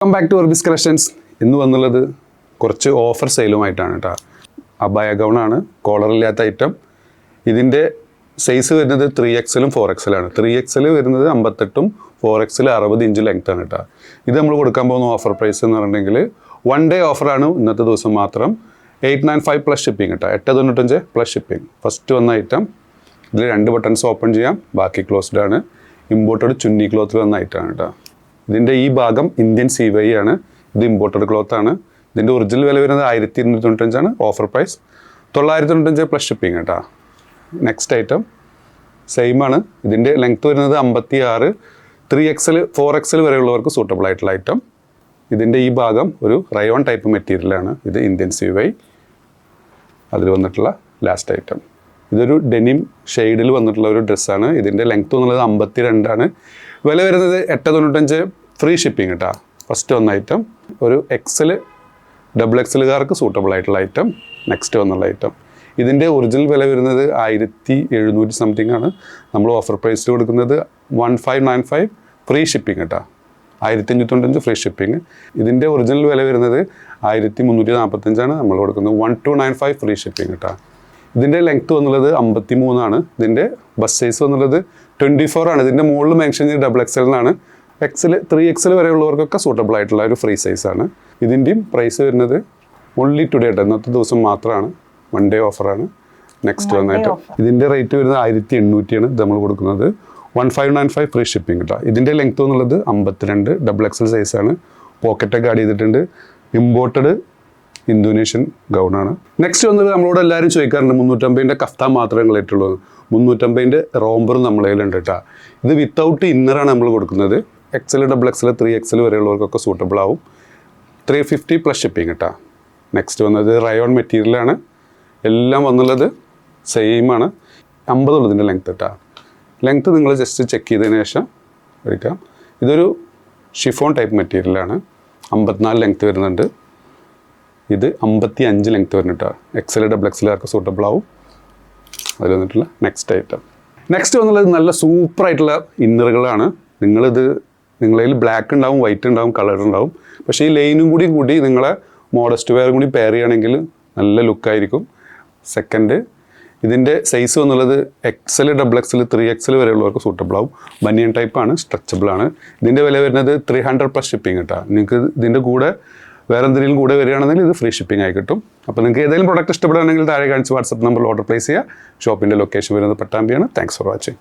Welcome back to Orbis collections. ഇന്ന് വന്നുള്ളത് കുറച്ച് ഓഫർ സെയിലുമായിട്ടാണ് കേട്ടോ. അബായ ഗൗണാണ്, കോളറില്ലാത്ത ഐറ്റം. ഇതിൻ്റെ സൈസ് വരുന്നത് 3XL 4XL ആണ്. 3XL വരുന്നത് 58 4XL 60 ഇഞ്ച് ലെങ്ത് ആണ് കേട്ടോ. ഇത് നമ്മൾ കൊടുക്കാൻ പോകുന്ന ഓഫർ പ്രൈസ് എന്ന് പറഞ്ഞിട്ടുണ്ടെങ്കിൽ 1 ഡേ ഓഫറാണ്. ഇന്നത്തെ ദിവസം മാത്രം 895 പ്ലസ് ഷിപ്പിംഗ് കേട്ടോ. 895 പ്ലസ് ഷിപ്പിംഗ്. ഫസ്റ്റ് വന്ന ഐറ്റം ഇതിൽ 2 ബട്ടൺസ് ഓപ്പൺ ചെയ്യാം, ബാക്കി ക്ലോസ്ഡ് ആണ്. ഇമ്പോർട്ടഡ് ചുന്നി ക്ലോത്തിൽ വന്ന ഐറ്റമാണ് കേട്ടോ. ഇതിൻ്റെ ഈ ഭാഗം ഇന്ത്യൻ CY ആണ്, ഇത് ഇമ്പോർട്ടഡ് ക്ലോത്ത് ആണ്. ഇതിൻ്റെ ഒറിജിനൽ വില വരുന്നത് 1295 ആണ്. ഓഫർ പ്രൈസ് 995 പ്ലസ് ഷിപ്പിംഗ് കേട്ടോ. നെക്സ്റ്റ് ഐറ്റം സെയിം ആണ്. ഇതിൻ്റെ ലെങ്ത് വരുന്നത് 56, 3XL 4XL വരെയുള്ളവർക്ക് സൂട്ടബിൾ ആയിട്ടുള്ള ഐറ്റം. ഇതിൻ്റെ ഈ ഭാഗം ഒരു റയോൺ ടൈപ്പ് മെറ്റീരിയലാണ്. ഇത് ഇന്ത്യൻ CY. അതിൽ വന്നിട്ടുള്ള ലാസ്റ്റ് ഐറ്റം ഇതൊരു ഡെനിം ഷെയ്ഡിൽ വന്നിട്ടുള്ള ഒരു ഡ്രസ്സാണ്. ഇതിൻ്റെ ലെങ്ത് എന്നുള്ളത് 52 ആണ്. വില വരുന്നത് 895 ഫ്രീ ഷിപ്പിംഗ് കേട്ടോ. ഫസ്റ്റ് വന്ന ഐറ്റം ഒരു XL XXLകാർക്ക് സൂട്ടബിൾ ആയിട്ടുള്ള ഐറ്റം. നെക്സ്റ്റ് വന്നുള്ള ഐറ്റം ഇതിൻ്റെ ഒറിജിനൽ വില വരുന്നത് 1700 സംതിങ് ആണ്. നമ്മൾ ഓഫർ പ്രൈസിൽ കൊടുക്കുന്നത് 1595 ഫ്രീ ഷിപ്പിംഗ് കേട്ടോ. 1595 ഫ്രീ ഷിപ്പിംഗ്. ഇതിൻ്റെ ഒറിജിനൽ വില വരുന്നത് 1345 ആണ്. നമ്മൾ കൊടുക്കുന്നത് 1295 ഫ്രീ ഷിപ്പിംഗ് കേട്ടോ. ഇതിൻ്റെ ലെങ്ത്ത് വന്നുള്ളത് 53 ആണ്. ഇതിൻ്റെ ബസ് സൈസ് വന്നുള്ളത് 24 ആണ്. ഇതിൻ്റെ മുകളിൽ മെൻഷൻ ചെയ്ത് XXL എന്നാണ്. XL 3XL വരെയുള്ളവർക്കൊക്കെ സൂട്ടബിൾ ആയിട്ടുള്ള ഒരു ഫ്രീ സൈസാണ്. ഇതിൻ്റെയും പ്രൈസ് വരുന്നത് ഓൺലി ടുഡേ ആയിട്ട്, ഇന്നത്തെ ദിവസം മാത്രമാണ്. 1 ഡേ ഓഫറാണ്. നെക്സ്റ്റ് വന്നിട്ട് ഇതിൻ്റെ റേറ്റ് വരുന്നത് 1800 ആണ്. ഇത് നമ്മൾ കൊടുക്കുന്നത് 1595 ഫ്രീ ഷിപ്പിംഗ് കേട്ടോ. ഇതിൻ്റെ ലെങ്ത്ത് എന്നുള്ളത് 52 XXL സൈസാണ്. പോക്കറ്റൊക്കെ ആഡ് ചെയ്തിട്ടുണ്ട്. ഇമ്പോർട്ടഡ് ഇന്തോനേഷ്യൻ ഗൗണാണ്. നെക്സ്റ്റ് വന്നത് നമ്മളോട് എല്ലാവരും ചോദിക്കാറുണ്ട് 350 കഫ്താൻ മാത്രമേ നിങ്ങളായിട്ടുള്ളൂ. 350 റോംബറും നമ്മളെ കയ്യിലുണ്ട് കേട്ടോ. ഇത് വിത്തൗട്ട് ഇന്നറാണ് നമ്മൾ കൊടുക്കുന്നത്. XL XXL 3XL വരെയുള്ളവർക്കൊക്കെ സൂട്ടബിൾ ആവും. 350 പ്ലസ് ഷിപ്പിംഗ് കേട്ടോ. നെക്സ്റ്റ് വന്നത് റയോൺ മെറ്റീരിയലാണ്. എല്ലാം വന്നുള്ളത് സെയിം ആണ്. 50 ഉള്ളതിൻ്റെ ലെങ്ത്ത് കേട്ടോ. ലെങ്ത്ത് നിങ്ങൾ ജസ്റ്റ് ചെക്ക് ചെയ്തതിന് ശേഷം എടുക്കാം. ഇതൊരു ഷിഫോൺ ടൈപ്പ് മെറ്റീരിയലാണ്. 54 ലെങ്ത്ത് വരുന്നുണ്ട്. ഇത് 55 ലെങ്ത്ത് വരുന്നുണ്ട്. XL XXLകാർക്ക് സൂട്ടബിൾ ആവും. അതിൽ വന്നിട്ടുള്ള നെക്സ്റ്റ് ഐറ്റം. നെക്സ്റ്റ് വന്നുള്ളത് നല്ല സൂപ്പറായിട്ടുള്ള ഇന്നറുകളാണ്. നിങ്ങളതിൽ ബ്ലാക്ക് ഉണ്ടാവും, വൈറ്റ് ഉണ്ടാവും, കളർ ഉണ്ടാവും. പക്ഷേ ഈ ലൈനും കൂടി നിങ്ങളെ മോഡസ്റ്റ് വെയറും കൂടി പെയർ ചെയ്യുകയാണെങ്കിൽ നല്ല ലുക്കായിരിക്കും. സെക്കൻഡ് ഇതിൻ്റെ സൈസ് വന്നുള്ളത് XL XXL 3XL വരെയുള്ളവർക്ക് സൂട്ടബിൾ ആവും. ബനിയൻ ടൈപ്പാണ്, സ്ട്രെച്ചബിൾ ആണ്. ഇതിൻ്റെ വില വരുന്നത് 300 പ്ലസ് ഷിപ്പിംഗ് കേട്ടോ. നിങ്ങൾക്ക് ഇതിൻ്റെ കൂടെ വേറെ എന്തെങ്കിലും കൂടെ വരികയാണെങ്കിൽ ഇത് ഫ്രീ ഷിപ്പിംഗ് ആയി കിട്ടും. അപ്പോൾ നിങ്ങൾക്ക് ഏതെങ്കിലും പ്രോഡക്റ്റ് ഇഷ്ടപ്പെടുകയാണെങ്കിൽ താഴെ കാണിച്ച് വാട്സപ്പ് നമ്പറിൽ ഓർഡർ പ്ലേസ് ചെയ്യുക. ഷോപ്പിൻ്റെ ലൊക്കേഷൻ വരുന്നത് പട്ടാമ്പിയാണ്. Thanks for watching.